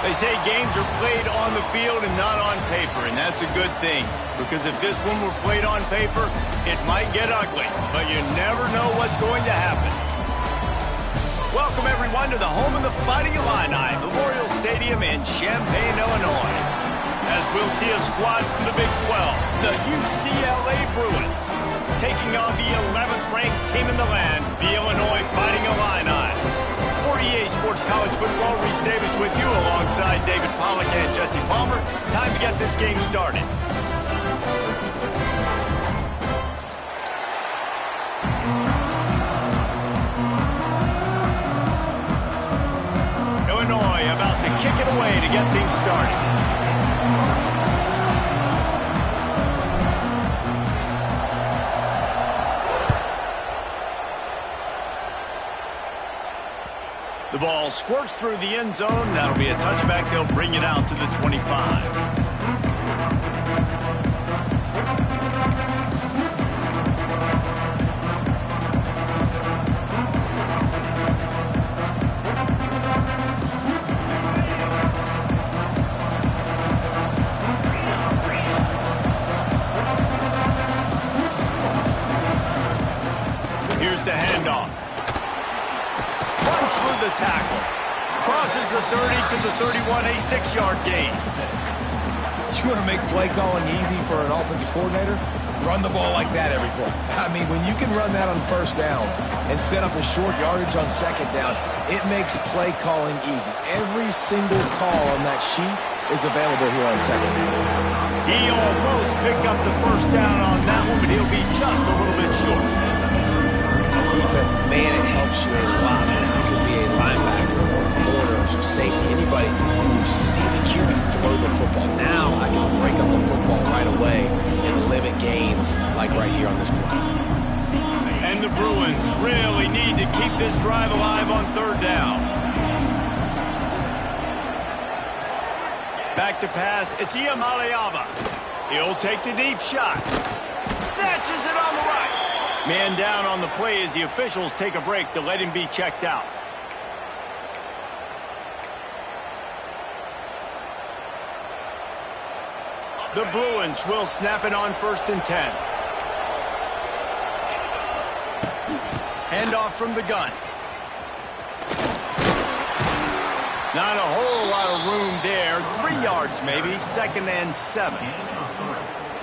They say games are played on the field and not on paper, and that's a good thing. Because if this one were played on paper, it might get ugly. But you never know what's going to happen. Welcome, everyone, to the home of the Fighting Illini, Memorial Stadium in Champaign, Illinois. As we'll see a squad from the Big 12, the UCLA Bruins, taking on the 11th-ranked team in the land, the Illinois Fighting Illini. For EA Sports College Football, Reese Davis with you alongside David Pollack and Jesse Palmer. Time to get this game started. Illinois about to kick it away to get things started. The ball squirts through the end zone. That'll be a touchback. They'll bring it out to the 25. Here's the handoff. Runs through the tackle. Crosses the 30 to the 31, a 6-yard gain. You want to make play calling easy for an offensive coordinator? Run the ball like that every play. I mean, when you can run that on first down and set up a short yardage on second down, it makes play calling easy. Every single call on that sheet is available here on second down. He almost picked up the first down on that one, but he'll be just a little bit short. Defense, man, it helps you a lot when you can be a linebacker or a corner or safety, anybody, and you see the QB throw the football. Now I can break up the football right away and limit gains like right here on this play. And the Bruins really need to keep this drive alive on third down. Back to pass, it's Iamaleava. He'll take the deep shot. Snatches it on the right. Man down on the play as the officials take a break to let him be checked out. The Bruins will snap it on 1st and 10. Handoff from the gun. Not a whole lot of room there. 3 yards maybe, 2nd and 7.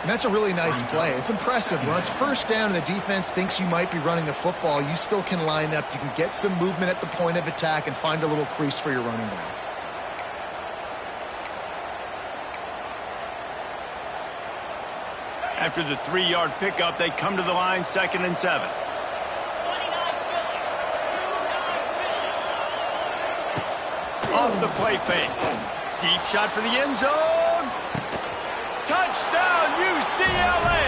And that's a really nice play. It's impressive. When it's first down and the defense thinks you might be running the football, you still can line up. You can get some movement at the point of attack and find a little crease for your running back. After the 3-yard pickup, they come to the line, 2nd and 7. Off the play fake. Deep shot for the end zone. Touchdown, UCLA!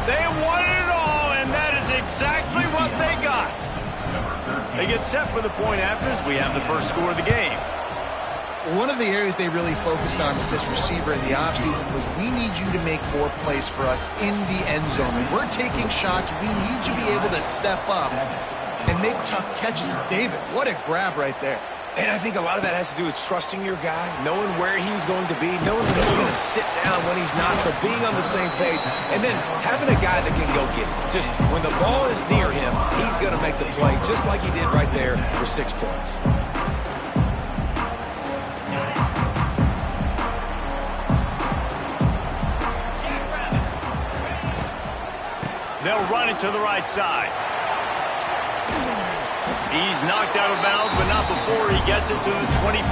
They won it all, and that is exactly what they got. They get set for the point after as we have the first score of the game. One of the areas they really focused on with this receiver in the offseason was we need you to make more plays for us in the end zone. When we're taking shots, we need you to be able to step up and make tough catches. And David, what a grab right there. And I think a lot of that has to do with trusting your guy, knowing where he's going to be, knowing when he's going to sit down, when he's not, so being on the same page, and then having a guy that can go get it. Just when the ball is near him, he's going to make the play just like he did right there for 6 points. They'll run it to the right side. He's knocked out of bounds, but not before he gets it to the 25.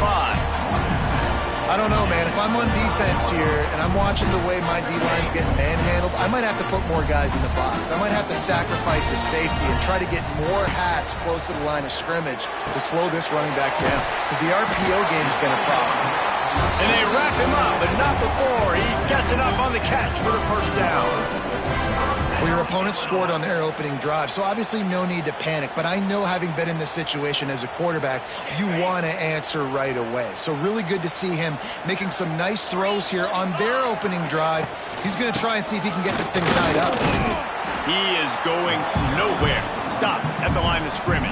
I don't know, man. If I'm on defense here and I'm watching the way my D-line's getting manhandled, I might have to put more guys in the box. I might have to sacrifice a safety and try to get more hats close to the line of scrimmage to slow this running back down, because the RPO game's been a problem. And they wrap him up, but not before he gets enough on the catch for the first down. Well, your opponent scored on their opening drive, so obviously no need to panic. But I know, having been in this situation as a quarterback, you want to answer right away. So really good to see him making some nice throws here on their opening drive. He's going to try and see if he can get this thing tied up. He is going nowhere. Stop at the line of scrimmage.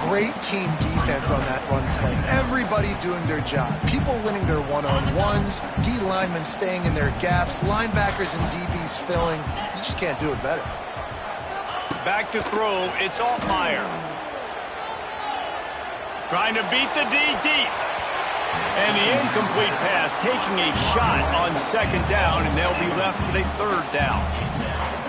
great team defense on that run play. Everybody doing their job. People winning their one-on-ones, D linemen staying in their gaps, linebackers and DBs filling. You just can't do it better. Back to throw, it's Altmaier. Trying to beat the D deep. And the incomplete pass, taking a shot on second down, and they'll be left with a third down.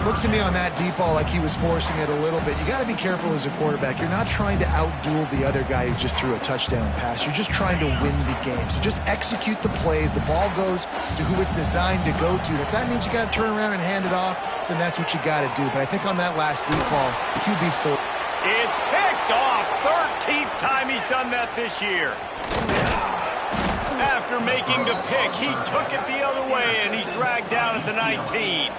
Looks to me on that deep ball like he was forcing it a little bit. You got to be careful as a quarterback. You're not trying to outduel the other guy who just threw a touchdown pass. You're just trying to win the game. So just execute the plays. The ball goes to who it's designed to go to. If that means you got to turn around and hand it off, then that's what you got to do. But I think on that last deep ball, QB4. It's picked off. 13th time he's done that this year. After making the pick, he took it the other way, and he's dragged down at the 19.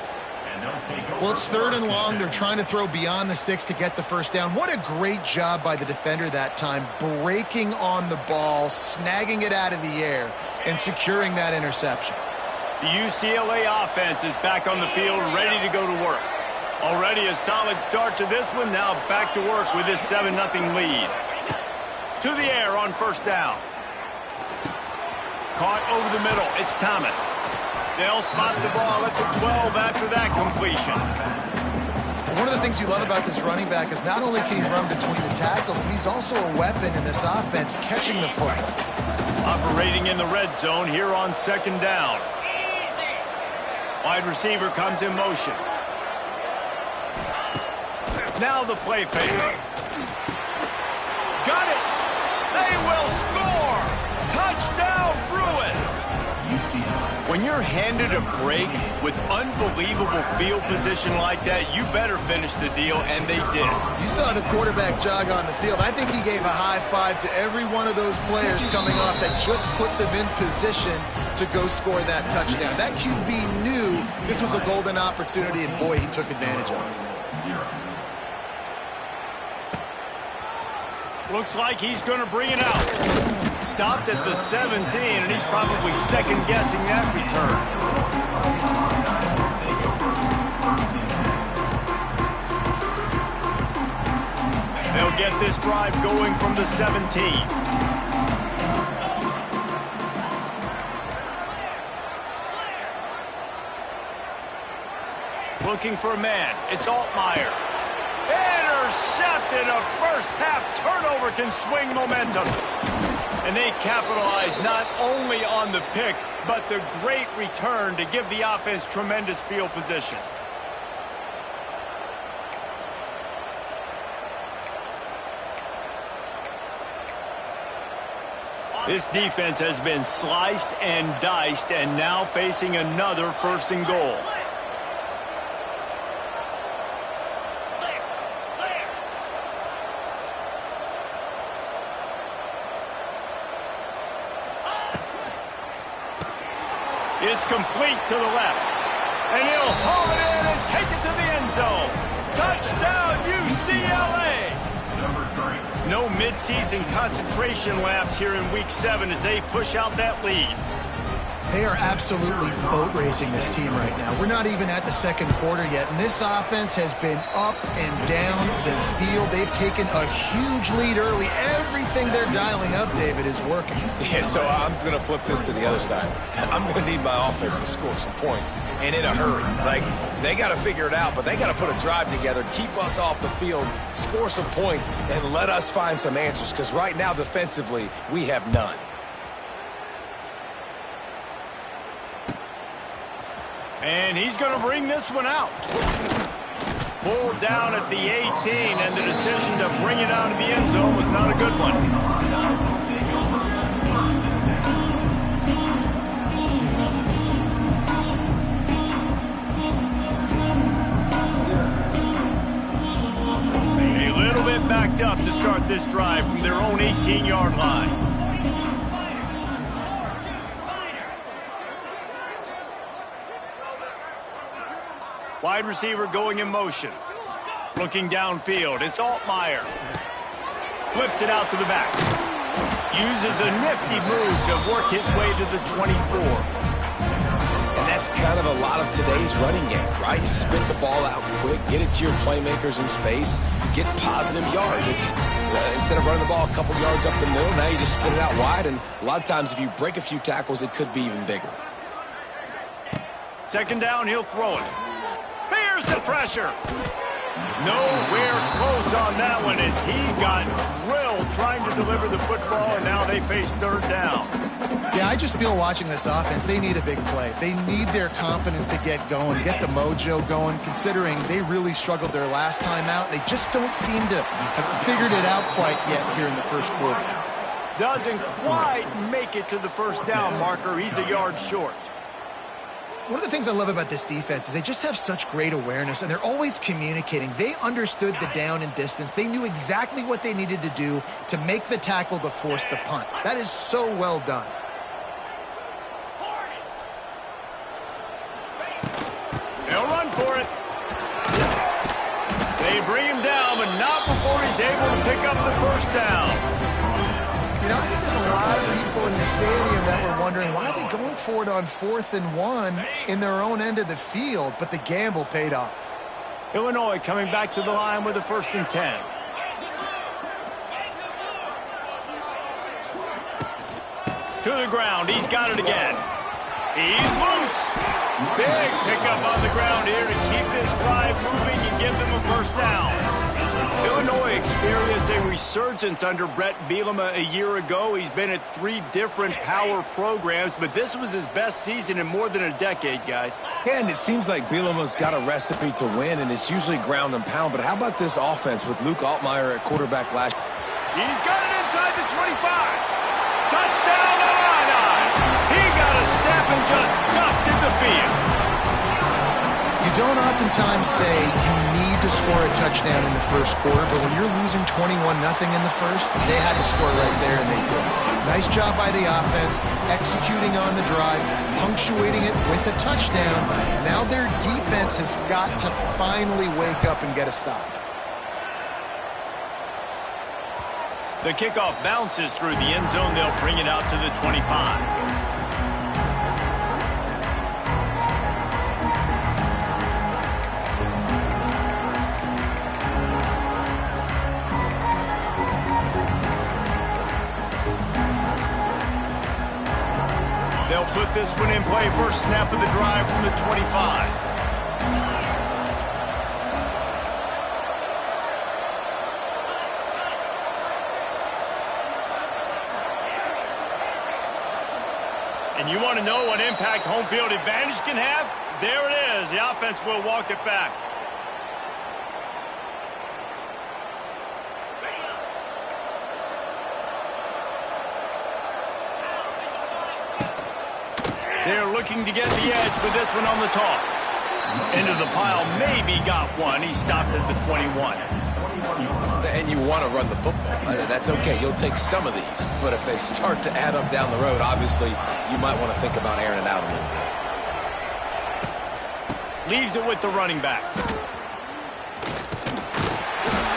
Well, it's 3rd and long. They're trying to throw beyond the sticks to get the first down. What a great job by the defender that time, breaking on the ball, snagging it out of the air, and securing that interception. The UCLA offense is back on the field, ready to go to work. Already a solid start to this one. Now back to work with this 7-0 lead. To the air on first down. Caught over the middle. It's Thomas. They'll spot the ball at the 12 after that completion. One of the things you love about this running back is not only can he run between the tackles, but he's also a weapon in this offense, catching the football. Operating in the red zone here on second down. Wide receiver comes in motion. Now the play fake. Got it. They will score. Touchdown, Bruins. When you're handed a break with unbelievable field position like that, you better finish the deal, and they did. You saw the quarterback jog on the field. I think he gave a high five to every one of those players coming off that just put them in position to go score that touchdown. That QB knew this was a golden opportunity, and boy, he took advantage of it. Looks like he's going to bring it out. Stopped at the 17, and he's probably second-guessing that return. They'll get this drive going from the 17. Looking for a man. It's Altmaier. Intercepted. A first-half turnover can swing momentum. And they capitalize not only on the pick, but the great return to give the offense tremendous field position. This defense has been sliced and diced, and now facing another 1st and goal. It's complete to the left. And he'll haul it in and take it to the end zone. Touchdown, UCLA! No midseason concentration laps here in Week 7 as they push out that lead. They are absolutely boat racing this team right now. We're not even at the 2nd quarter yet, and this offense has been up and down the field. They've taken a huge lead early. Everything they're dialing up, David, is working. Yeah, so I'm going to flip this to the other side. I'm going to need my offense to score some points, and in a hurry. Like, they got to figure it out, but they got to put a drive together, keep us off the field, score some points, and let us find some answers, because right now, defensively, we have none. And he's going to bring this one out. Pulled down at the 18, and the decision to bring it out of the end zone was not a good one. A little bit backed up to start this drive from their own 18-yard line. Wide receiver going in motion. Looking downfield. It's Altmaier. Flips it out to the back. Uses a nifty move to work his way to the 24. And that's kind of a lot of today's running game, right? Spit the ball out quick, get it to your playmakers in space, get positive yards. It's instead of running the ball a couple yards up the middle, now you just spit it out wide, and a lot of times if you break a few tackles, it could be even bigger. Second down, he'll throw it. Here's the pressure. Nowhere close on that one as he got drilled trying to deliver the football, and now they face third down. Yeah, I just feel watching this offense, they need a big play. They need their confidence to get going, get the mojo going, considering they really struggled their last time out. They just don't seem to have figured it out quite yet here in the first quarter. Doesn't quite make it to the first down marker. He's a yard short. One of the things I love about this defense is they just have such great awareness, and they're always communicating. They understood the down and distance. They knew exactly what they needed to do to make the tackle to force the punt. That is so well done. They'll run for it. They bring him down, but not before he's able to pick up the first down. You know, I think there's a lot of people in the stadium that were wondering, why are they going for it on 4th and 1 in their own end of the field? But the gamble paid off. Illinois coming back to the line with a 1st and 10. To the ground. He's got it again. He's loose. Big pickup on the ground here to keep this drive moving and give them a first down. Illinois experienced a resurgence under Brett Bielema a year ago. He's been at 3 different power programs, but this was his best season in more than a decade, guys. Yeah, and it seems like Bielema's got a recipe to win, and it's usually ground and pound. But how about this offense with Luke Altmaier at quarterback last year? He's got it inside the 25. Touchdown, Illini! He got a step and just dusted the field. You don't oftentimes say you need to score a touchdown in the first quarter, but when you're losing 21-0 in the first, they had to score right there, and they did. Nice job by the offense, executing on the drive, punctuating it with a touchdown. Now their defense has got to finally wake up and get a stop. The kickoff bounces through the end zone. They'll bring it out to the 25. They'll put this one in play. First snap of the drive from the 25. And you want to know what impact home field advantage can have? There it is. The offense will walk it back. They're looking to get the edge with this one on the toss. Into the pile, maybe got one. He stopped at the 21. And you want to run the football. That's okay. You'll take some of these. But if they start to add up down the road, obviously, you might want to think about airing it out a little bit. Leaves it with the running back.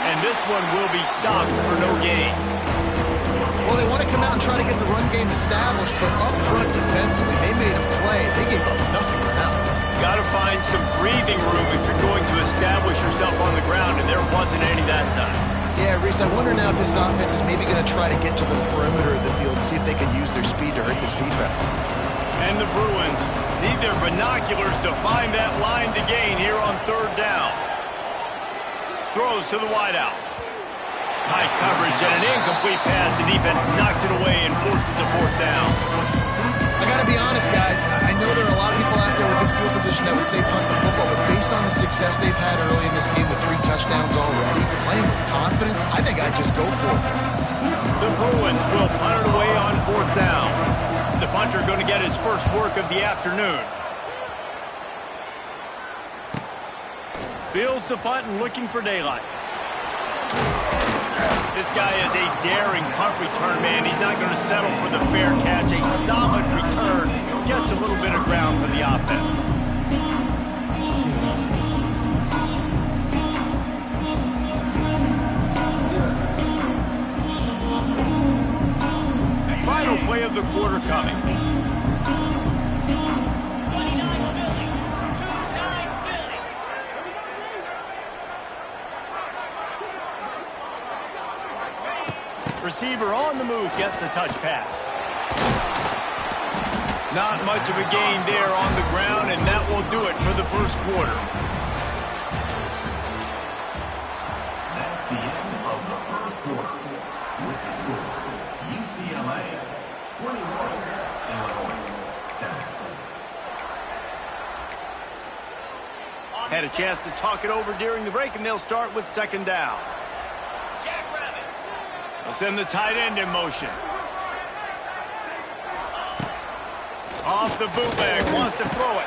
And this one will be stopped for no gain. Well, they want to come out and try to get the run game established, but up front defensively, they made a play. They gave up nothing on that one. Got to find some breathing room if you're going to establish yourself on the ground, and there wasn't any that time. Yeah, Reese, I wonder now if this offense is maybe going to try to get to the perimeter of the field, see if they can use their speed to hurt this defense. And the Bruins need their binoculars to find that line to gain here on third down. Throws to the wideout. Tight coverage and an incomplete pass. The defense knocks it away and forces a fourth down. I got to be honest, guys. I know there are a lot of people out there with this field position that would say punt the football, but based on the success they've had early in this game with 3 touchdowns already, playing with confidence, I think I'd just go for it. The Bruins will punt it away on fourth down. The punter going to get his first work of the afternoon. Fields the punt and looking for daylight. This guy is a daring punt return man. He's not going to settle for the fair catch. A solid return. Gets a little bit of ground for the offense. Final play of the quarter coming. receiver on the move gets the touch pass. Not much of a gain there on the ground, and that will do it for the first quarter. That's the end of the first quarter. With the score, UCLA 21, Illinois 7. Had a chance to talk it over during the break, and they'll start with second down. They'll send the tight end in motion. Off the bootleg, wants to throw it.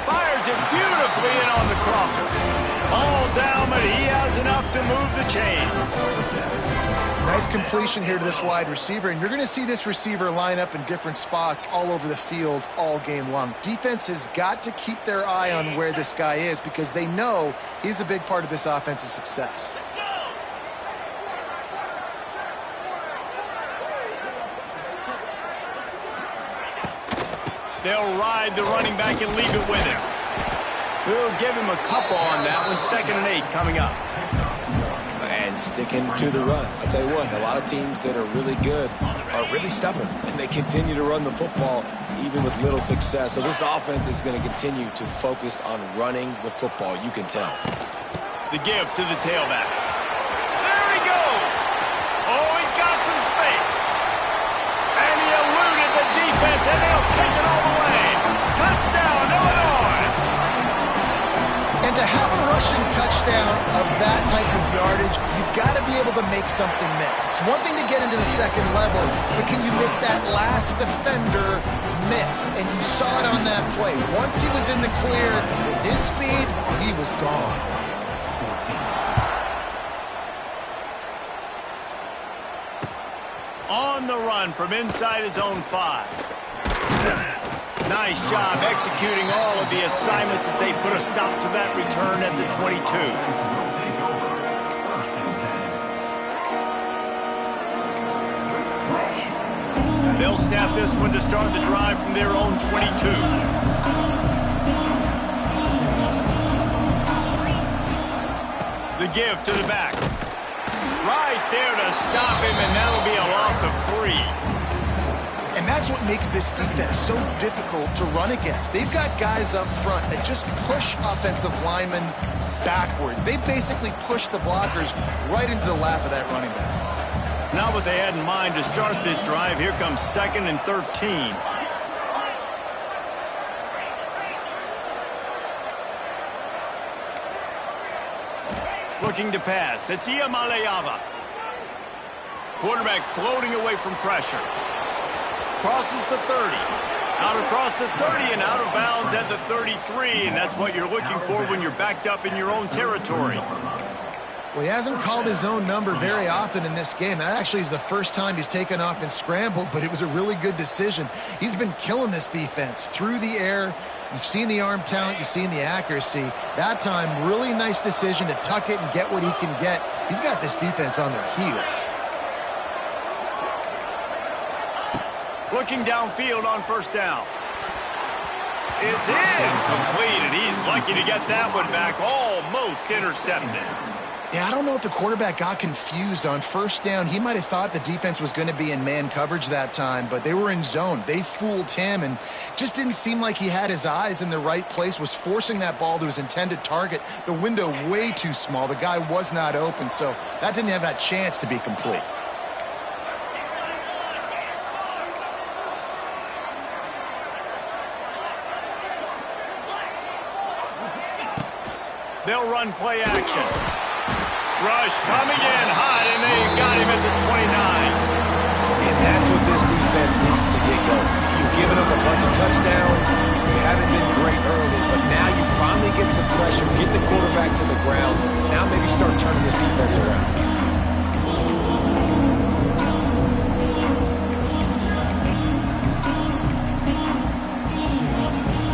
Fires it beautifully in on the crosser. All down, but he has enough to move the chains. Nice completion here to this wide receiver, and you're going to see this receiver line up in different spots all over the field all game long. Defense has got to keep their eye on where this guy is because they know he's a big part of this offense's success. They'll ride the running back and leave it with him. We'll give him a couple on that one. 2nd and 8 coming up. And sticking to the run. I'll tell you what, a lot of teams that are really good are really stubborn, and they continue to run the football even with little success. So this offense is going to continue to focus on running the football. You can tell. The give to the tailback. There he goes. Oh, he's got some space. And he eluded the defense, and they'll take it all the way. Touchdown, Illinois. And to have a rushing touchdown of that type of yardage, you've got to be able to make something miss. It's one thing to get into the second level, but can you make that last defender miss? And you saw it on that play. Once he was in the clear, with his speed, he was gone. On the run from inside his own 5. Nice job executing all of the assignments as they put a stop to that return at the 22. They'll snap this one to start the drive from their own 22. The give to the back. Right there to stop him, and that'll be a loss of 3. And that's what makes this defense so difficult to run against. They've got guys up front that just push offensive linemen backwards. They basically push the blockers right into the lap of that running back. Not what they had in mind to start this drive. Here comes 2nd and 13. Looking to pass. It's Iamaleava. Quarterback floating away from pressure. Crosses the 30. Out across the 30 and out of bounds at the 33. And that's what you're looking for when you're backed up in your own territory. Well, he hasn't called his own number very often in this game. That actually is the first time he's taken off and scrambled, but it was a really good decision. He's been killing this defense through the air. You've seen the arm talent. You've seen the accuracy. That time, really nice decision to tuck it and get what he can get. He's got this defense on their heels. Looking downfield on 1st down. It's incomplete, and he's lucky to get that one back. Almost intercepted. Yeah, I don't know if the quarterback got confused on 1st down. He might have thought the defense was going to be in man coverage that time, but they were in zone. They fooled him, and just didn't seem like he had his eyes in the right place, was forcing that ball to his intended target. The window way too small. The guy was not open, so that didn't have that chance to be complete. They'll run play action. Rush coming in hot, and they got him at the 29. And that's what this defense needs to get going. You've given up a bunch of touchdowns. You haven't been great early, but now you finally get some pressure, get the quarterback to the ground. Now maybe start turning this defense around.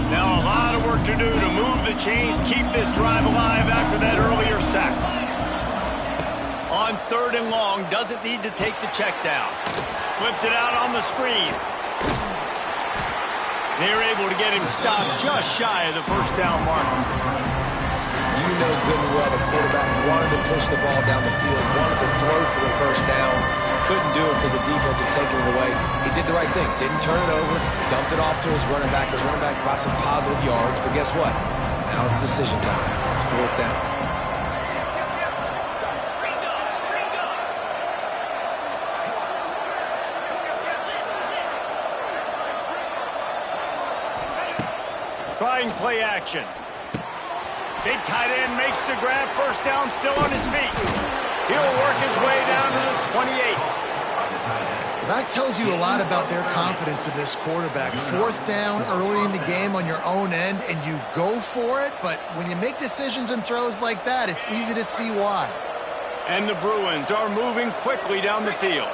Now a lot of work to do to move the chains, keep this drive alive after that earlier sack. On 3rd and long, doesn't need to take the check down. Flips it out on the screen. They're able to get him stopped just shy of the 1st down mark. You know good and well the quarterback wanted to push the ball down the field, wanted to throw for the 1st down. couldn't do it because the defense had taken it away. He did the right thing. Didn't turn it over. Dumped it off to his running back. His running back got some positive yards. But guess what? Now it's decision time. It's 4th down. Trying play action. Big tight end makes the grab. First down, still on his feet. He'll work his way down to the 28. That tells you a lot about their confidence in this quarterback. 4th down early in the game on your own end, and you go for it. But when you make decisions and throws like that, it's easy to see why. And the Bruins are moving quickly down the field.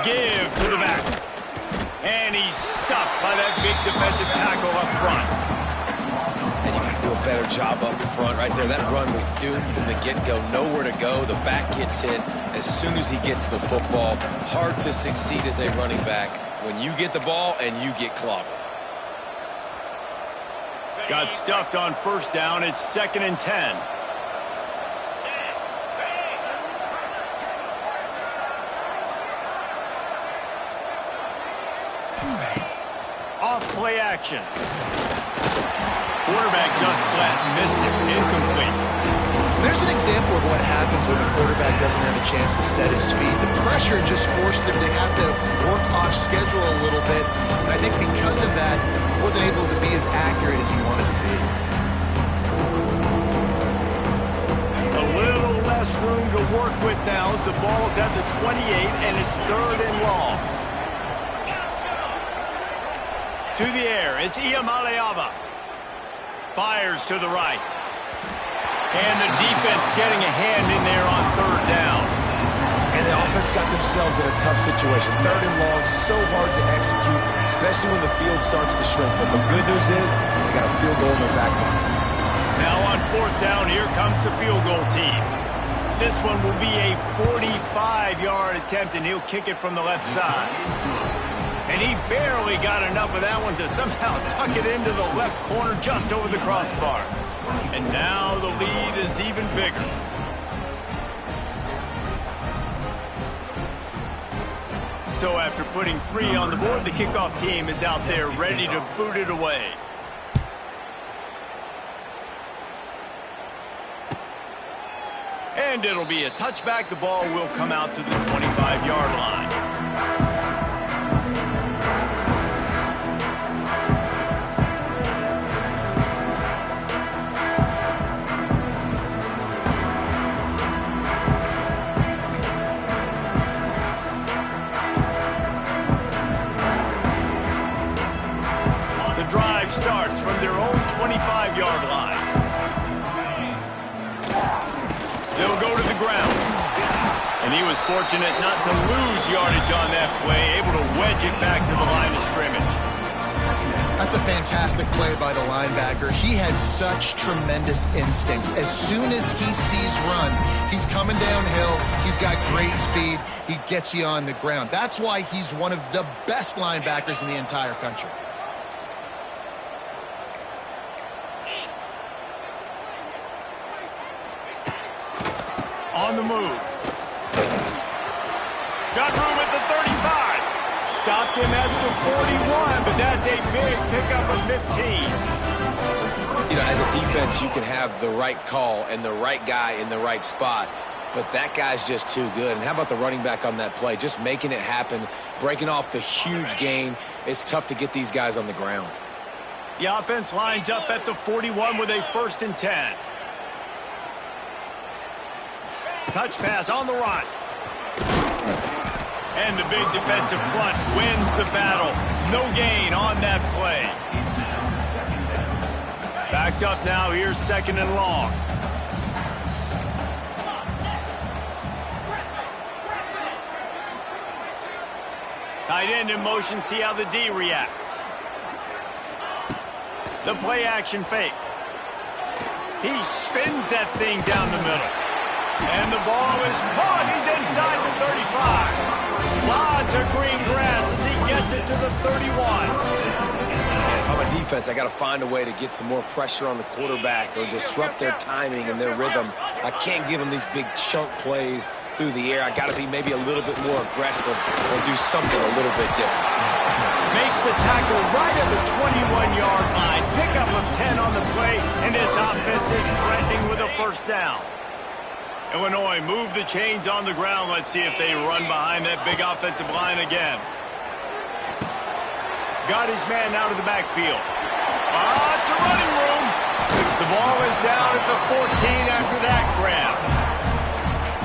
Give to the back. And he's stuffed by that big defensive tackle up front. And you got to do a better job up front right there. That run was doomed from the get-go. Nowhere to go. The back gets hit as soon as he gets the football. Hard to succeed as a running back when you get the ball and you get clobbered. Got stuffed on first down. It's 2nd and 10. Off play action. Quarterback just flat missed it. Incomplete. There's an example of what happens when the quarterback doesn't have a chance to set his feet. The pressure just forced him to have to work off schedule a little bit. And I think because of that, he wasn't able to be as accurate as he wanted to be. A little less room to work with now as the ball's at the 28 and it's 3rd and long. To the air, it's Iamaleava. Fires to the right. And the defense getting a hand in there on 3rd down. And the offense got themselves in a tough situation. 3rd and long, so hard to execute, especially when the field starts to shrink. But the good news is they got a field goal in their back pocket. Now on 4th down, here comes the field goal team. This one will be a 45-yard attempt, and he'll kick it from the left side. And he barely got enough of that one to somehow tuck it into the left corner just over the crossbar. And now the lead is even bigger. So after putting 3 on the board, the kickoff team is out there ready to boot it away. And it'll be a touchback. The ball will come out to the 25-yard line. Starts from their own 25-yard line. They'll go to the ground. And he was fortunate not to lose yardage on that play, able to wedge it back to the line of scrimmage. That's a fantastic play by the linebacker. He has such tremendous instincts. As soon as he sees run, he's coming downhill. He's got great speed. He gets you on the ground. That's why he's one of the best linebackers in the entire country. On the move. Got room at the 35. Stopped him at the 41, but that's a big pickup of 15. You know, as a defense, you can have the right call and the right guy in the right spot, but that guy's just too good. And how about the running back on that play? Just making it happen, breaking off the huge gain. It's tough to get these guys on the ground. The offense lines up at the 41 with a 1st and 10. Touch pass on the run. And the big defensive front wins the battle. No gain on that play. Backed up now. Here's 2nd and long. Tight end in motion. See how the D reacts. The play action fake. He spins that thing down the middle. And the ball is caught. He's inside the 35. Lots of green grass as he gets it to the 31. And if I'm a defense, I got to find a way to get some more pressure on the quarterback or disrupt their timing and their rhythm. I can't give them these big chunk plays through the air. I got to be maybe a little bit more aggressive or do something a little bit different. Makes the tackle right at the 21-yard line. Pickup of 10 on the play, and this offense is threatening with a first down. Illinois move the chains on the ground. Let's see if they run behind that big offensive line again. Got his man out of the backfield. It's a running room. The ball is down at the 14 after that grab.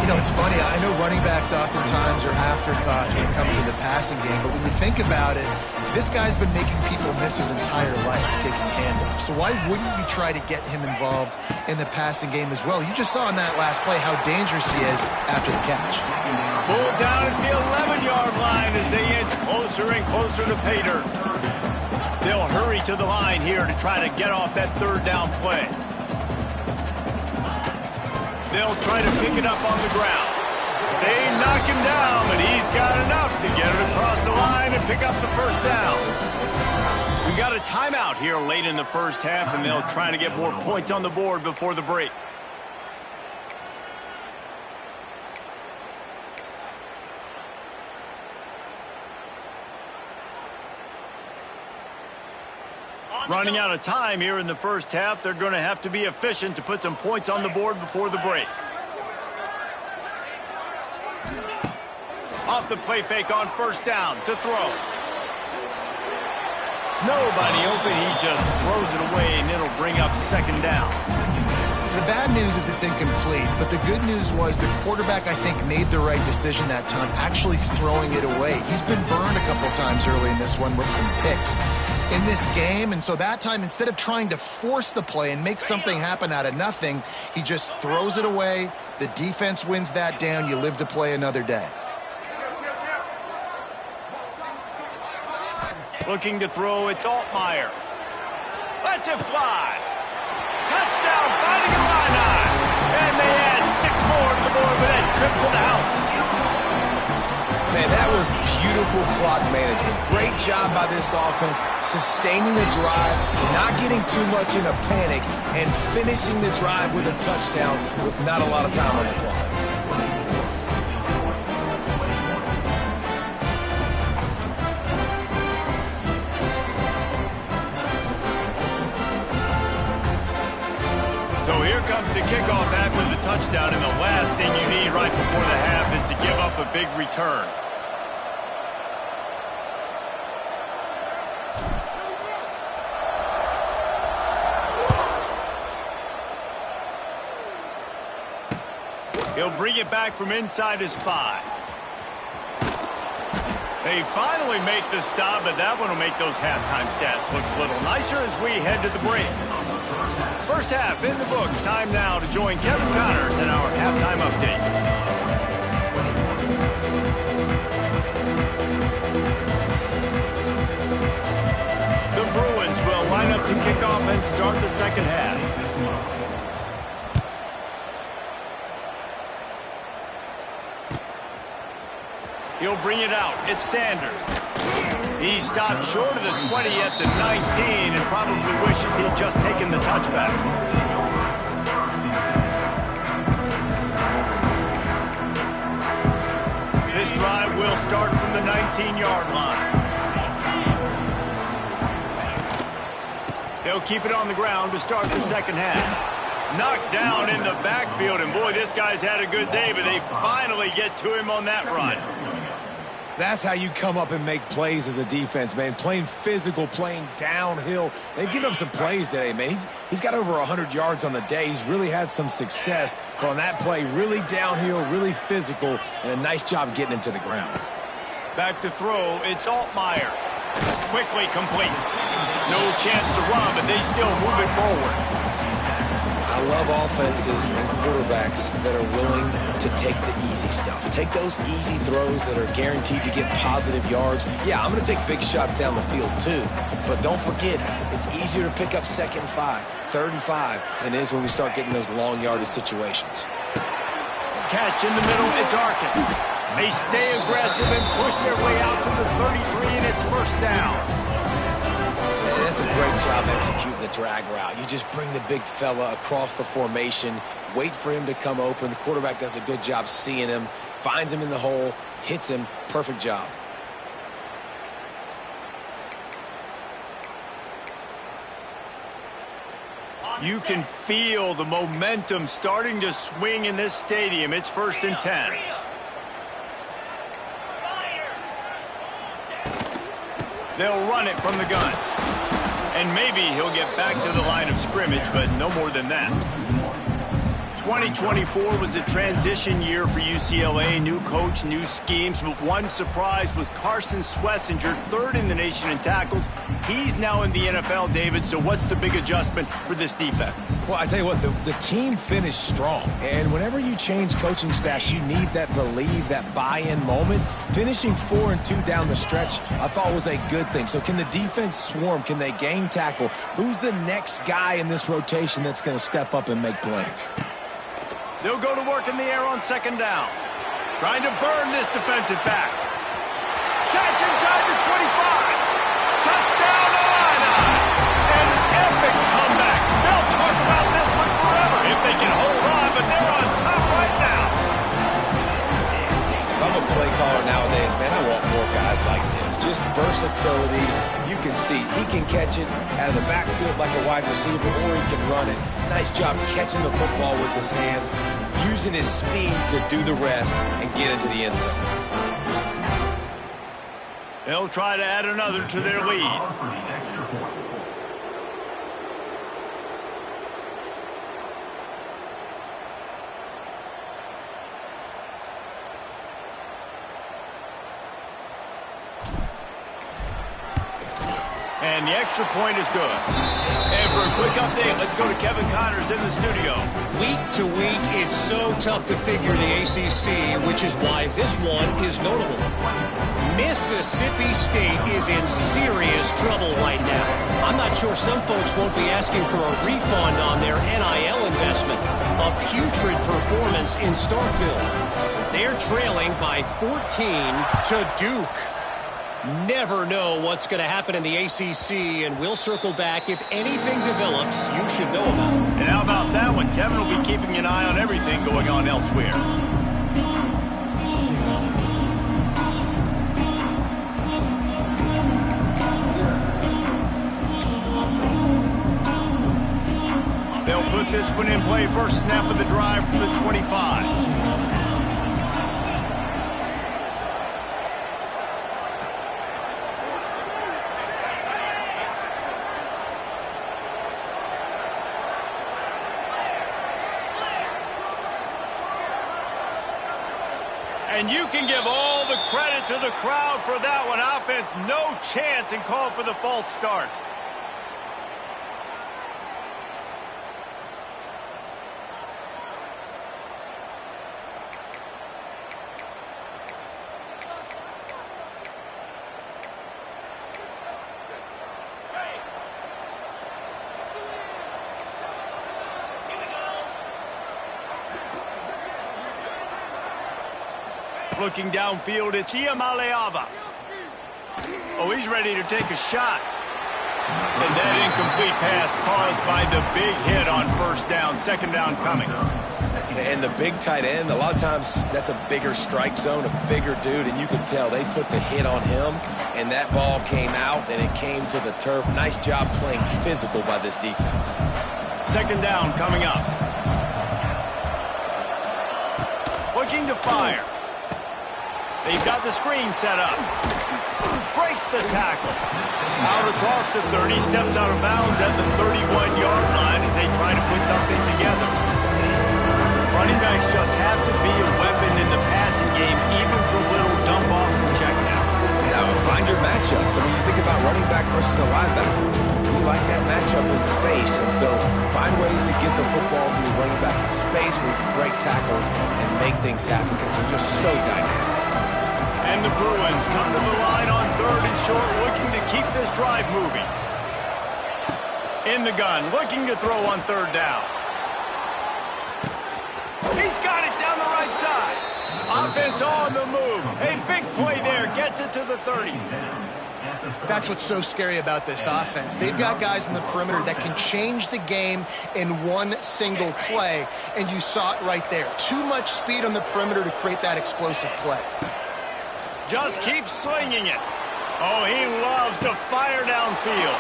You know, it's funny. I know running backs oftentimes are afterthoughts when it comes to the passing game, but when you think about it, this guy's been making people miss his entire life taking handoffs. So why wouldn't you try to get him involved in the passing game as well? You just saw in that last play how dangerous he is after the catch. Pulled down at the 11-yard line as they inch closer and closer to pay dirt. They'll hurry to the line here to try to get off that third down play. They'll try to pick it up on the ground. They knock him down, but he's got enough to get it across the line and pick up the first down. We got a timeout here late in the first half, and they'll try to get more points on the board before the break. Running out of time here in the first half. They're going to have to be efficient to put some points on the board before the break. Off the play fake on first down to throw. Nobody open. He just throws it away, and it'll bring up second down. The bad news is it's incomplete, but the good news was the quarterback, I think, made the right decision that time, actually throwing it away. He's been burned a couple times early in this one with some picks in this game, and so that time, instead of trying to force the play and make something happen out of nothing, he just throws it away. The defense wins that down. You live to play another day. Looking to throw, it's Altmaier. Lets it fly. Touchdown, finding a line. And they add 6 more to the board with that trip to the house. Man, that was beautiful clock management. Great job by this offense, sustaining the drive, not getting too much in a panic, and finishing the drive with a touchdown with not a lot of time on the clock. So here comes the kickoff after the touchdown, and the last thing you need right before the half is to give up a big return. He'll bring it back from inside his 5. They finally make the stop, but that one will make those halftime stats look a little nicer as we head to the break. First half in the books. Time now to join Kevin Connors in our halftime update. The Bruins will line up to kick off and start the second half. He'll bring it out. It's Sanders. He stopped short of the 20 at the 19 and probably wishes he'd just taken the touchback. This drive will start from the 19-yard line. They'll keep it on the ground to start the second half. Knocked down in the backfield, and boy, this guy's had a good day, but they finally get to him on that run. That's how you come up and make plays as a defense, man. Playing physical, playing downhill. They've given up some plays today, man. He's got over 100 yards on the day. He's really had some success. But on that play, really downhill, really physical, and a nice job getting him to the ground. Back to throw, it's Altmaier. Quickly complete. No chance to run, but they still move it forward. I love offenses and quarterbacks that are willing to take the easy stuff. Take those easy throws that are guaranteed to get positive yards. Yeah, I'm going to take big shots down the field too. But don't forget, it's easier to pick up 2nd and 5, 3rd and 5 than it is when we start getting those long yardage situations. Catch in the middle, it's Arkin. They stay aggressive and push their way out to the 33, and it's first down. that's a great job executing the drag route. You just bring the big fella across the formation, wait for him to come open. The quarterback does a good job seeing him, finds him in the hole, hits him. Perfect job. You can feel the momentum starting to swing in this stadium. It's 1st and 10. They'll run it from the gun. And maybe he'll get back to the line of scrimmage, but no more than that. 2024 was a transition year for UCLA. New coach, new schemes, but one surprise was Carson Schlesinger, 3rd in the nation in tackles. He's now in the NFL, David, so what's the big adjustment for this defense? Well, I tell you what, the team finished strong. And whenever you change coaching staffs, you need that believe, that buy-in moment. Finishing 4-2 down the stretch, I thought was a good thing. So can the defense swarm? Can they game tackle? Who's the next guy in this rotation that's going to step up and make plays? They'll go to work in the air on 2nd down. Trying to burn this defensive back. Catch inside the 25. Touchdown, Illini. An epic comeback. They'll talk about this one forever if they can hold on, but they're on top right now. If I'm a play caller nowadays, man, I want more guys like this. Just versatility. You can see he can catch it out of the backfield like a wide receiver, or he can run it. Nice job catching the football with his hands, using his speed to do the rest and get into the end zone. They'll try to add another to their lead. And the extra point is good. And for a quick update, let's go to Kevin Connors in the studio. Week to week, it's so tough to figure the ACC, which is why this one is notable. Mississippi State is in serious trouble right now. I'm not sure some folks won't be asking for a refund on their NIL investment. A putrid performance in Starkville. They're trailing by 14 to Duke. Never know what's going to happen in the ACC, and we'll circle back if anything develops you should know about. And how about that one? Kevin will be keeping an eye on everything going on elsewhere. They'll put this one in play. First snap of the drive from the 25. And you can give all the credit to the crowd for that one. Offense, no chance, and call for the false start. Looking downfield, it's Iamaleava. Oh, he's ready to take a shot. And that incomplete pass caused by the big hit on 1st down. 2nd down coming. And the big tight end, a lot of times that's a bigger strike zone, a bigger dude, and you can tell they put the hit on him, and that ball came out, and it came to the turf. Nice job playing physical by this defense. 2nd down coming up. Looking to fire. They've got the screen set up. Breaks the tackle. Out across the 30, steps out of bounds at the 31-yard line as they try to put something together. Running backs just have to be a weapon in the passing game, even for little dump-offs and checkdowns. Yeah, find your matchups. I mean, you think about running back versus a linebacker. We like that matchup in space, and so find ways to get the football to your running back in space where you can break tackles and make things happen because they're just so dynamic. And the Bruins come to the line on 3rd and short, looking to keep this drive moving. In the gun, looking to throw on 3rd down. He's got it down the right side. Offense on the move. A big play there, gets it to the 30. That's what's so scary about this offense. They've got guys in the perimeter that can change the game in one single play, and you saw it right there. Too much speed on the perimeter to create that explosive play. Just keep slinging it. Oh, he loves to fire downfield.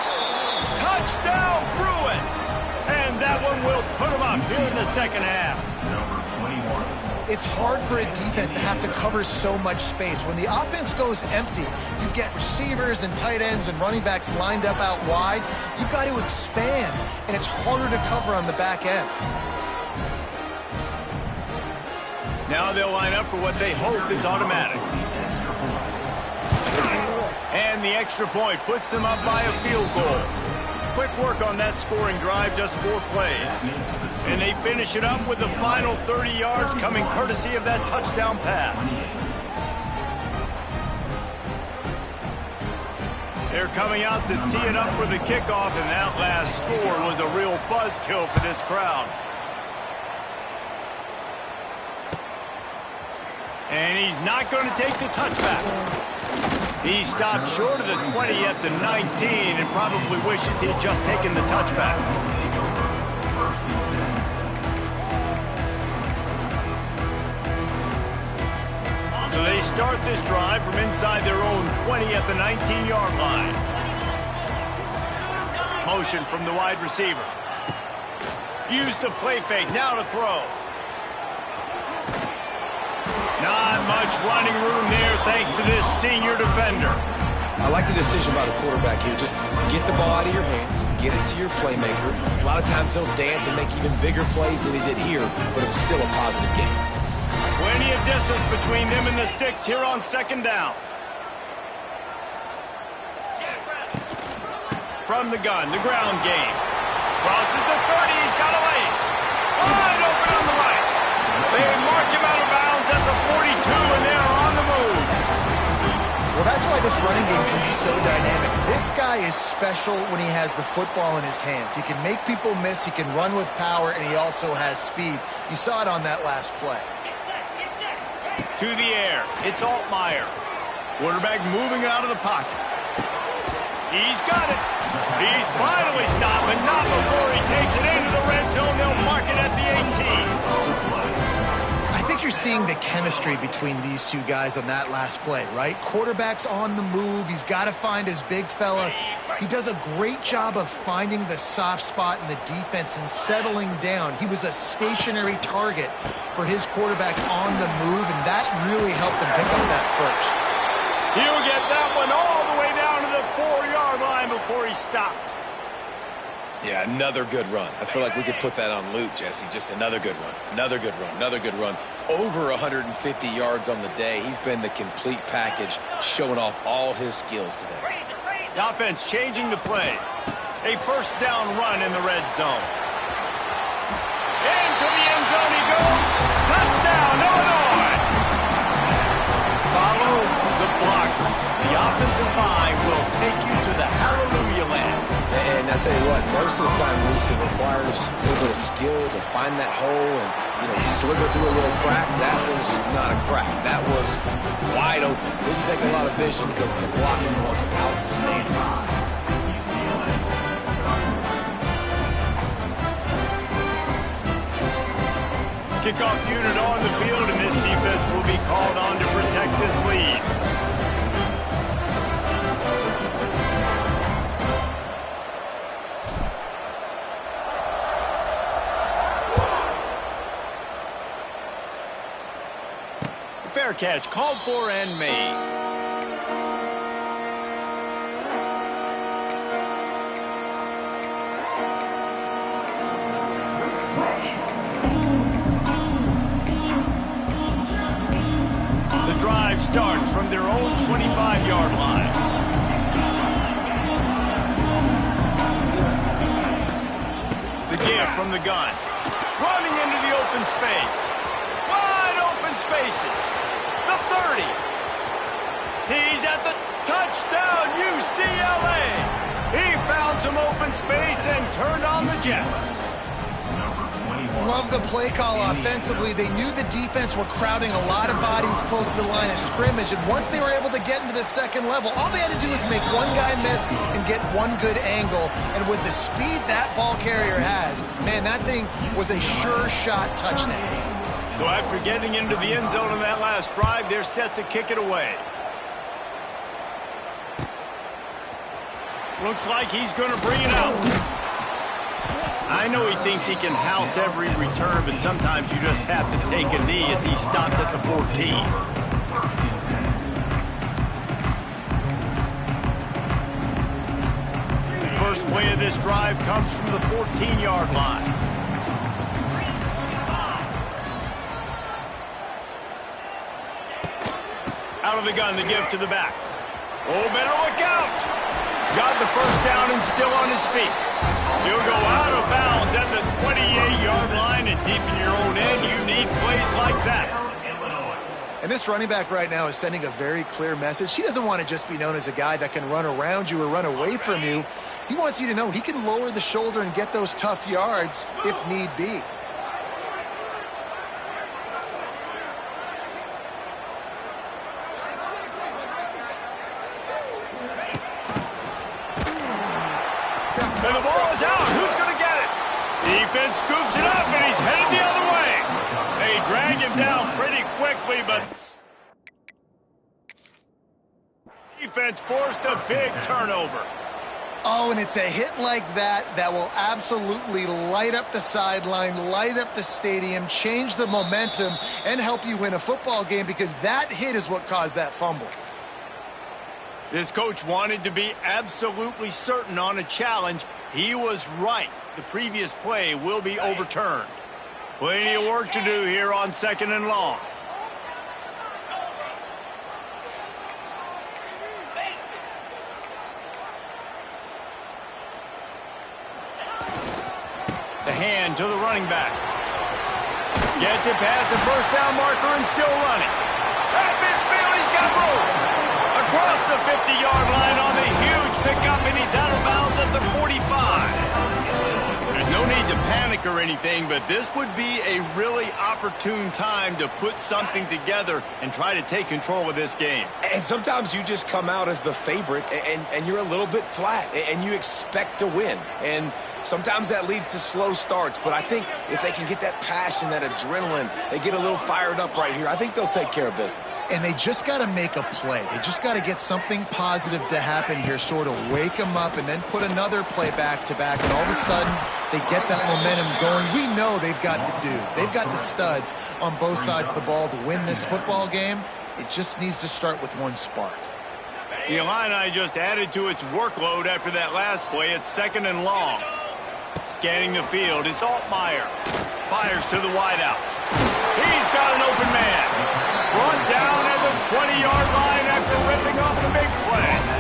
Touchdown, Bruins! And that one will put him up here in the second half. Number 21. It's hard for a defense to have to cover so much space. When the offense goes empty, you get receivers and tight ends and running backs lined up out wide. You've got to expand, and it's harder to cover on the back end. Now they'll line up for what they hope is automatic. And the extra point puts them up by a field goal. Quick work on that scoring drive, just 4 plays. And they finish it up with the final 30 yards coming courtesy of that touchdown pass. They're coming out to tee it up for the kickoff, and that last score was a real buzzkill for this crowd. And he's not going to take the touchback. He stopped short of the 20 at the 19 and probably wishes he'd just taken the touchback. So they start this drive from inside their own 20 at the 19-yard line. Motion from the wide receiver. Use the play fake, now to throw. Not much running room there thanks to this senior defender. I like the decision by the quarterback here. Just get the ball out of your hands, get it to your playmaker. A lot of times he'll dance and make even bigger plays than he did here, but it was still a positive game. Plenty of distance between them and the sticks here on second down. From the gun, the ground game. Crosses the 30, he's got a lane. Wide open on the right. They mark him out of bounds at the 42, and they're on the move. Well, that's why this running game can be so dynamic. This guy is special when he has the football in his hands. He can make people miss, he can run with power, and he also has speed. You saw it on that last play. To the air, it's Altmaier. Quarterback moving out of the pocket. He's got it. He's finally stopped, but not before he takes it into the red zone. They'll mark it at the 18. I think you're seeing the chemistry between these two guys on that last play, right? Quarterback's on the move. He's got to find his big fella. He does a great job of finding the soft spot in the defense and settling down. He was a stationary target for his quarterback on the move, and that really helped him pick up that first. He'll get that one all the way down to the 4-yard line before he stopped. Yeah, another good run. I feel like we could put that on loop, Jesse. Just another good run, another good run, another good run. Over 150 yards on the day. He's been the complete package, showing off all his skills today. The offense changing the play. A first down run in the red zone. Into the end zone he goes. Touchdown, Illinois. Follow the blockers. The offensive line will take you to the hallelujah land. And I tell you what, most of the time, Reese, it requires a little bit of skill to find that hole and, slither through a little crack. That was not a crack. That was wide open. Didn't take a lot of vision because the blocking was outstanding. Kickoff unit on the field, and this defense will be called on to protect this lead. Fair catch, called for and made. The drive starts from their own 25-yard line. The give from the gun. Running into the open space. Wide open spaces. The 30. He's at the touchdown, UCLA. He found some open space and turned on the Jets. Number 21. love the play call offensively. They knew the defense were crowding a lot of bodies close to the line of scrimmage, and once they were able to get into the second level, all they had to do was make one guy miss and get one good angle. And with the speed that ball carrier has, man, that thing was a sure shot touchdown. So after getting into the end zone in that last drive, they're set to kick it away. Looks like he's going to bring it out. I know he thinks he can house every return, but sometimes you just have to take a knee as he stopped at the 14. First play of this drive comes from the 14-yard line. Out of the gun to give to the back. Oh, better look out! Got the first down and still on his feet. He'll go out of bounds at the 28-yard line, and deep in your own end, you need plays like that. And this running back right now is sending a very clear message. He doesn't want to just be known as a guy that can run around you or run away from you. He wants you to know he can lower the shoulder and get those tough yards if need be. And the ball is out. Who's going to get it? Defense scoops it up, and he's headed the other way. They drag him down pretty quickly, but defense forced a big turnover. Oh, and it's a hit like that that will absolutely light up the sideline, light up the stadium, change the momentum, and help you win a football game, because that hit is what caused that fumble. This coach wanted to be absolutely certain on a challenge. He was right. The previous play will be overturned. Plenty of work to do here on 2nd and long. The hand to the running back. Gets it past the first down marker and still running. At midfield, he's got room. Across the 50-yard line on the huge pickup, and he's out of bounds at the 45. There's no need to panic or anything, but this would be a really opportune time to put something together and try to take control of this game. And sometimes you just come out as the favorite, and you're a little bit flat, and you expect to win. And sometimes that leads to slow starts, but I think if they can get that passion, that adrenaline, they get a little fired up right here, I think they'll take care of business. And they just got to make a play. They just got to get something positive to happen here, sort of wake them up, and then put another play back-to-back, and all of a sudden they get that momentum going. We know they've got the dudes. They've got the studs on both sides of the ball to win this football game. It just needs to start with one spark. The Illini just added to its workload after that last play. It's 2nd and long. Scanning the field, it's Altmaier. Fires to the wideout. He's got an open man. Brought down at the 20-yard line after ripping off the big play.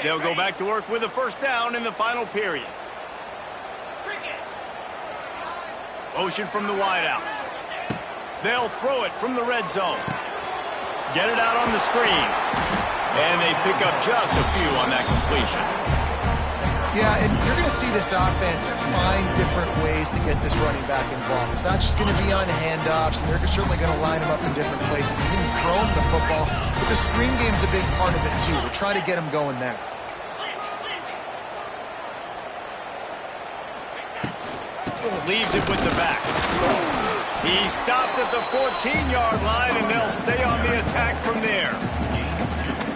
They'll go back to work with a first down in the final period. Motion from the wideout. They'll throw it from the red zone. Get it out on the screen. And they pick up just a few on that completion. Yeah, and you're going to see this offense find different ways to get this running back involved. It's not just going to be on handoffs, and they're certainly going to line him up in different places, even throw him the football. But the screen game's a big part of it, too. We're trying to get him going there. Leaves it with the back. He stopped at the 14-yard line, and they'll stay on the attack from there.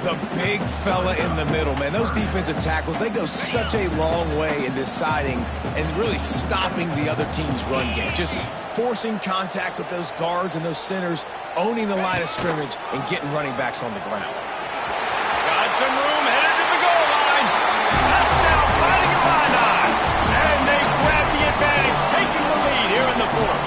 The big fella in the middle, man. Those defensive tackles, they go such a long way in deciding and really stopping the other team's run game. Just forcing contact with those guards and those centers, owning the line of scrimmage, and getting running backs on the ground. Got some room, headed to the goal line. Touchdown, fighting Illini. And they grab the advantage, taking the lead here in the fourth.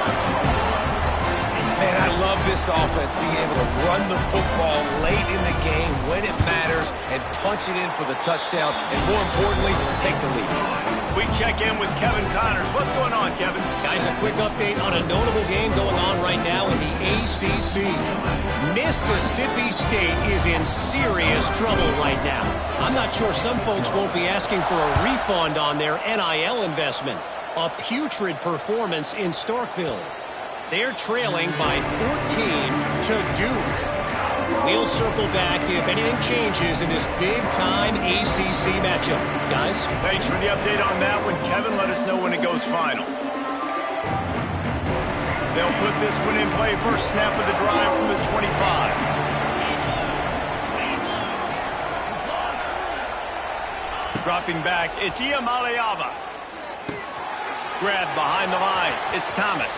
this offense being able to run the football late in the game when it matters and punch it in for the touchdown, and more importantly, take the lead. We check in with Kevin Connors. What's going on, Kevin? Guys, a quick update on a notable game going on right now in the ACC. Mississippi State is in serious trouble right now. I'm not sure some folks won't be asking for a refund on their NIL investment. A putrid performance in Starkville. They're trailing by 14 to Duke. We'll circle back if anything changes in this big-time ACC matchup. Guys? Thanks for the update on that one, Kevin. Let us know when it goes final. They'll put this one in play. First snap of the drive from the 25. Dropping back, it's Iamaleava. Grab behind the line. It's Thomas.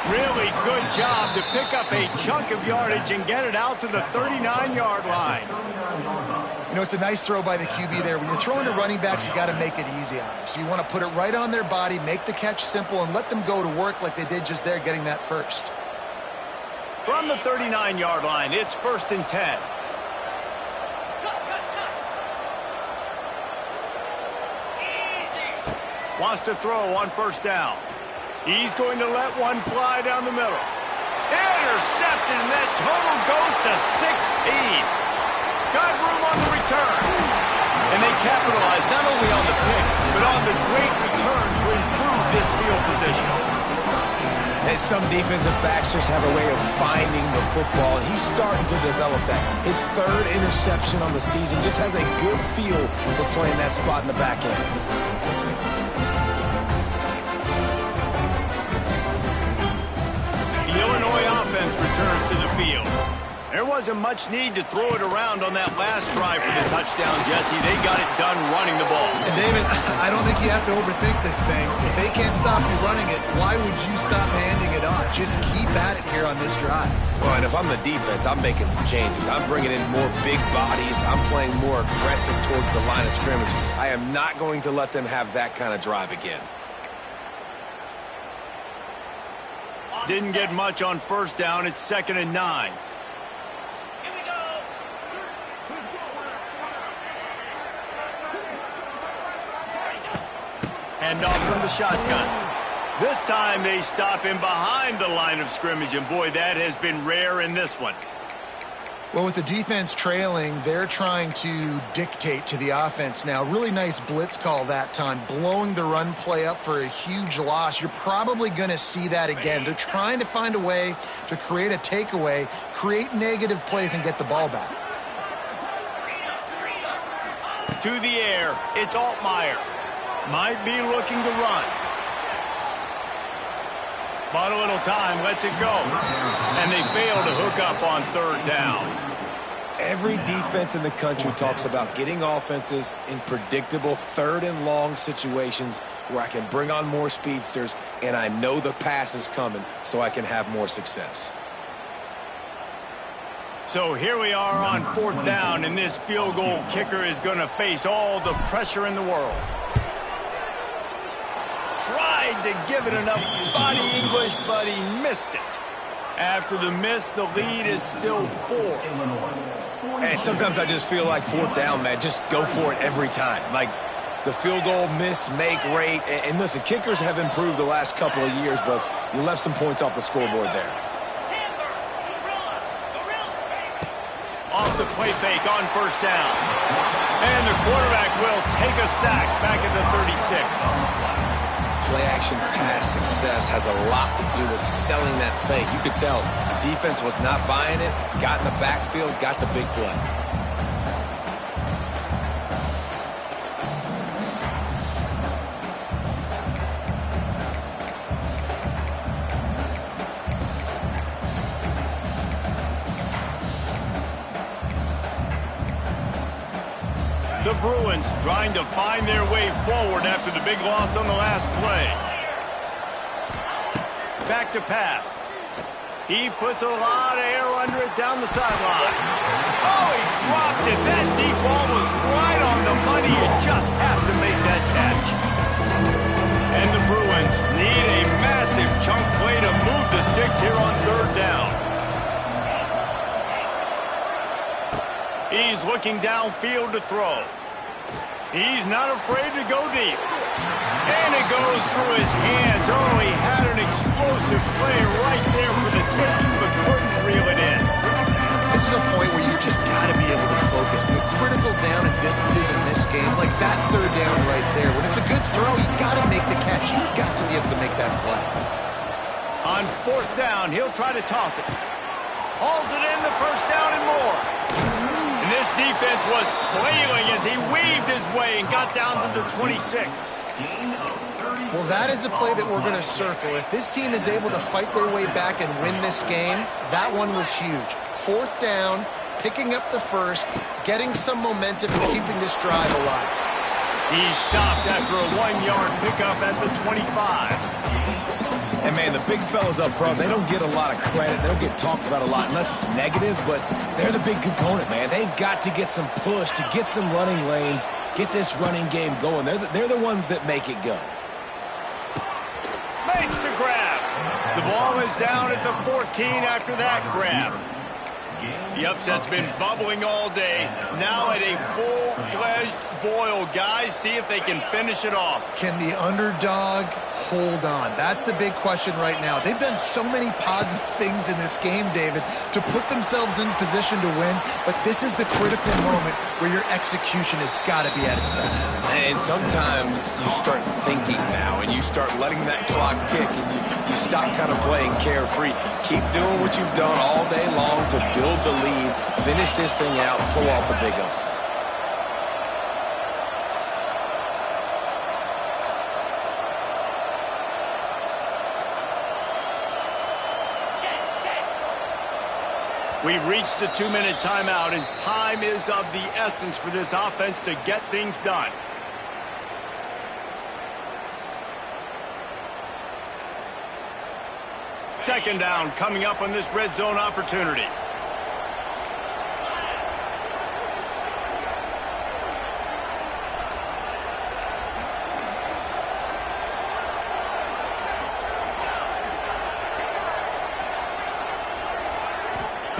Really good job to pick up a chunk of yardage and get it out to the 39-yard line. You know, it's a nice throw by the QB there. When you're throwing to running backs, you got to make it easy on them. So you want to put it right on their body, make the catch simple, and let them go to work like they did just there, getting that first. From the 39-yard line, it's 1st and 10. Wants to throw on 1st down. He's going to let one fly down the middle. Intercepted, and that total goes to 16. Got room on the return. And they capitalize not only on the pick, but on the great return to improve this field position. And some defensive backs just have a way of finding the football, and he's starting to develop that. His 3rd interception on the season just has a good feel for playing that spot in the back end. The Illinois offense returns to the field. There wasn't much need to throw it around on that last drive for the touchdown, Jesse. They got it done running the ball. And David, I don't think you have to overthink this thing. If they can't stop you running it, why would you stop handing it off? Just keep at it here on this drive. Well, and if I'm the defense, I'm making some changes. I'm bringing in more big bodies. I'm playing more aggressive towards the line of scrimmage. I am not going to let them have that kind of drive again. Didn't get much on 1st down. It's 2nd and 9. Hand off from the shotgun. This time they stop him behind the line of scrimmage, and boy, that has been rare in this one. Well, with the defense trailing, they're trying to dictate to the offense now. Really nice blitz call that time, blowing the run play up for a huge loss. You're probably going to see that again. They're trying to find a way to create a takeaway, create negative plays, and get the ball back. To the air, it's Altmaier. Might be looking to run. Bought a little time, lets it go. And they fail to hook up on 3rd down. Every defense in the country talks about getting offenses in predictable 3rd and long situations where I can bring on more speedsters and I know the pass is coming so I can have more success. So here we are on 4th down, and this field goal kicker is going to face all the pressure in the world. Tried to give it enough body English, but he missed it. After the miss, the lead is still 4. And sometimes I just feel like 4th down, man, just go for it every time. Like the field goal miss, make rate. And listen, kickers have improved the last couple of years, but you left some points off the scoreboard there. Off the play fake on 1st down. And the quarterback will take a sack back at the 36. Play-action pass success has a lot to do with selling that fake. You could tell the defense was not buying it, got in the backfield, got the big play. The Bruins trying to find their way forward after the big loss on the last play. Back to pass. He puts a lot of air under it down the sideline. Oh, he dropped it. That deep ball was right on the money. You just have to make that catch. And the Bruins need a massive chunk play to move the sticks here on 3rd down. He's looking downfield to throw. He's not afraid to go deep. And it goes through his hands. Oh, he had an explosive play right there for the taking, but couldn't reel it in. This is a point where you just got to be able to focus. And the critical down and distances in this game, like that third down right there, when it's a good throw, you got to make the catch. You got to be able to make that play. On fourth down, he'll try to toss it. Hauls it in, the first down and more. And this defense was flailing as he weaved his way and got down to the 26. Well, that is a play that we're going to circle. If this team is able to fight their way back and win this game, that one was huge. Fourth down, picking up the first, getting some momentum and keeping this drive alive. He stopped after a 1-yard pickup at the 25. And, man, the big fellas up front, they don't get a lot of credit. They don't get talked about a lot unless it's negative, but they're the big component, man. They've got to get some push, to get some running lanes, get this running game going. They're the ones that make it go. Makes the grab. The ball is down at the 14 after that grab. The upset's been bubbling all day. Now at a full-fledged boil. Guys, see if they can finish it off. Can the underdog hold on? That's the big question right now. They've done so many positive things in this game, David, to put themselves in position to win, but this is the critical moment where your execution has got to be at its best. And sometimes you start thinking now, and you start letting that clock tick, and you stop kind of playing carefree. Keep doing what you've done all day long to build the lead, finish this thing out, pull off a big upset. We've reached the 2-minute timeout, and time is of the essence for this offense to get things done. Second down coming up on this red zone opportunity.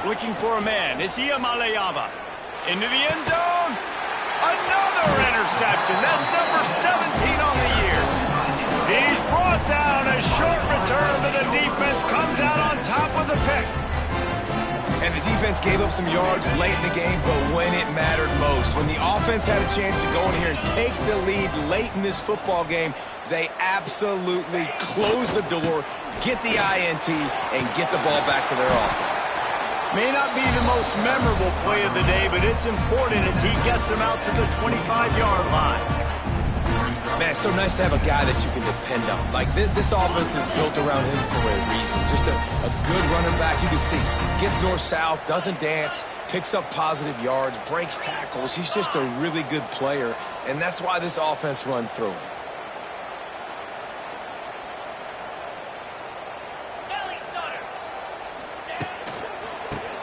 Looking for a man. It's Iamaleava. Into the end zone. Another interception. That's number 17 on the year. He's brought down. A short return, but the defense comes out on top with a pick. And the defense gave up some yards late in the game, but when it mattered most, when the offense had a chance to go in here and take the lead late in this football game, they absolutely closed the door, get the INT, and get the ball back to their offense. May not be the most memorable play of the day, but it's important as he gets them out to the 25-yard line. Man, it's so nice to have a guy that you can depend on. Like, this offense is built around him for a reason. Just a good running back. You can see, gets north-south, doesn't dance, picks up positive yards, breaks tackles. He's just a really good player, and that's why this offense runs through him.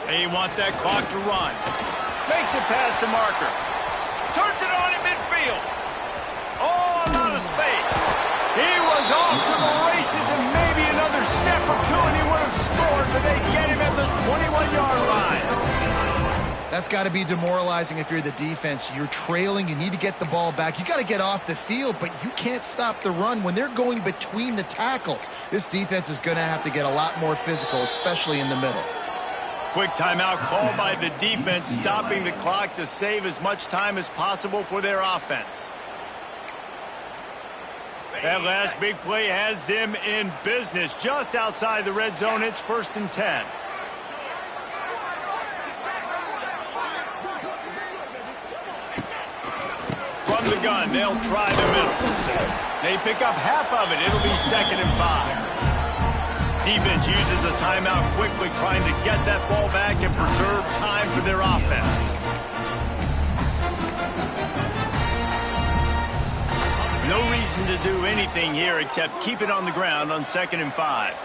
They want that clock to run. Makes it past the marker. Turns it on in midfield. Oh, a lot of space. He was off to the races, and maybe another step or two, and he would have scored, but they get him at the 21-yard line. That's got to be demoralizing if you're the defense. You're trailing. You need to get the ball back. You got to get off the field, but you can't stop the run when they're going between the tackles. This defense is going to have to get a lot more physical, especially in the middle. Quick timeout called by the defense, stopping the clock to save as much time as possible for their offense. That last big play has them in business just outside the red zone. It's 1st and 10. From the gun, they'll try the middle. They pick up half of it. It'll be 2nd and 5. Defense uses a timeout quickly, trying to get that ball back and preserve time for their offense. No reason to do anything here except keep it on the ground on 2nd and 5.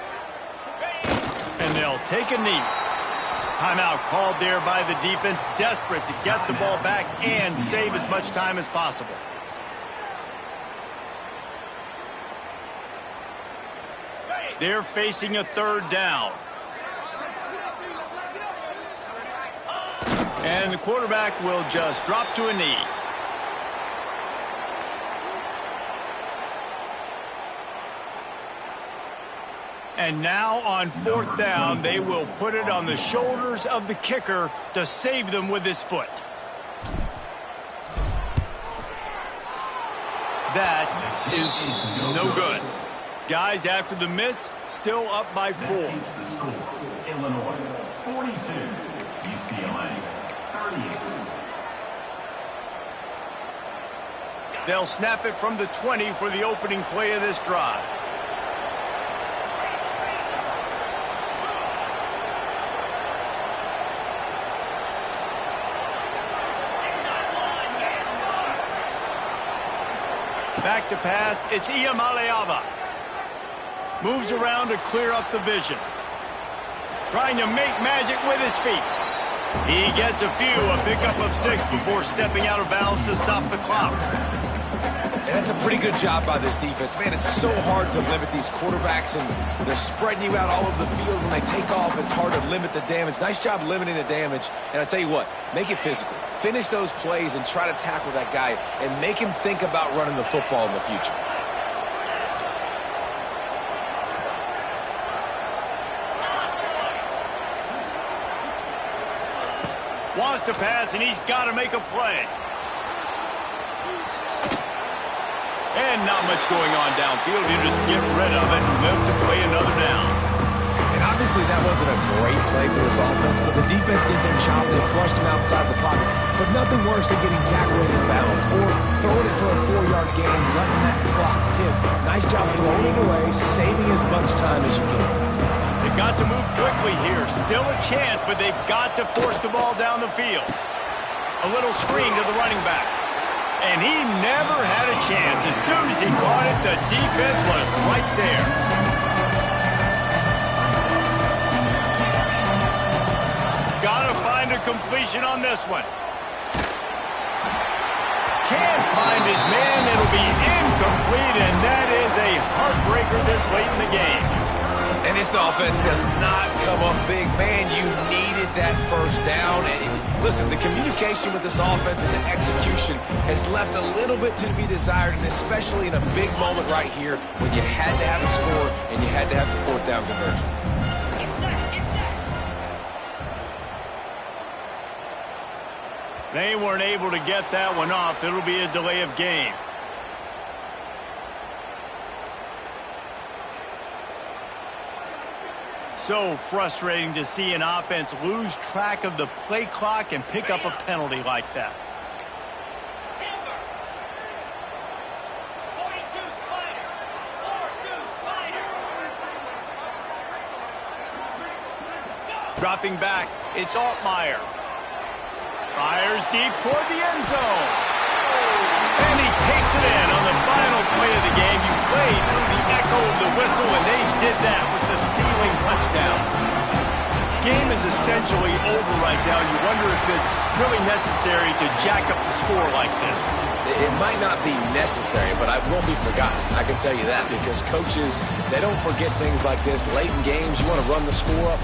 And they'll take a knee. Timeout called there by the defense, desperate to get the ball back and save as much time as possible. They're facing a 3rd down. And the quarterback will just drop to a knee. And now on 4th down, they will put it on the shoulders of the kicker to save them with his foot. That is no good. Guys, after the miss, still up by 4. Illinois, 42. UCLA, 38. They'll snap it from the 20 for the opening play of this drive. Back to pass, it's Iamaleava. Moves around to clear up the vision. Trying to make magic with his feet. He gets a pickup of 6 before stepping out of bounds to stop the clock. And that's a pretty good job by this defense. Man, it's so hard to limit these quarterbacks, and they're spreading you out all over the field. When they take off, it's hard to limit the damage. Nice job limiting the damage. And I tell you what, make it physical. Finish those plays and try to tackle that guy and make him think about running the football in the future. Wants to pass, and he's got to make a play. And not much going on downfield. You just get rid of it and move to play another down. And obviously that wasn't a great play for this offense, but the defense did their job. They flushed him outside the pocket. But nothing worse than getting tackled in bounds or throwing it for a 4-yard gain, letting that clock tick. Nice job throwing it away, saving as much time as you can. They've got to move quickly here. Still a chance, but they've got to force the ball down the field. A little screen to the running back. And he never had a chance. As soon as he caught it, the defense was right there. Got to find a completion on this one. Can't find his man. It'll be incomplete, and that is a heartbreaker this late in the game. And this offense does not come up big. Man, you needed that first down. And listen, the communication with this offense and the execution has left a little bit to be desired, and especially in a big moment right here when you had to have a score and you had to have the 4th down conversion. They weren't able to get that one off. It'll be a delay of game. So frustrating to see an offense lose track of the play clock and pick up a penalty like that. Dropping back, it's Altmaier. Fires deep toward the end zone. And he takes it in on the final play of the game. You played through the echo of the whistle, and they did that with the ceiling touchdown. Game is essentially over right now. You wonder if it's really necessary to jack up the score like this. It might not be necessary, but it won't be forgotten. I can tell you that, because coaches, they don't forget things like this. Late in games, you want to run the score up.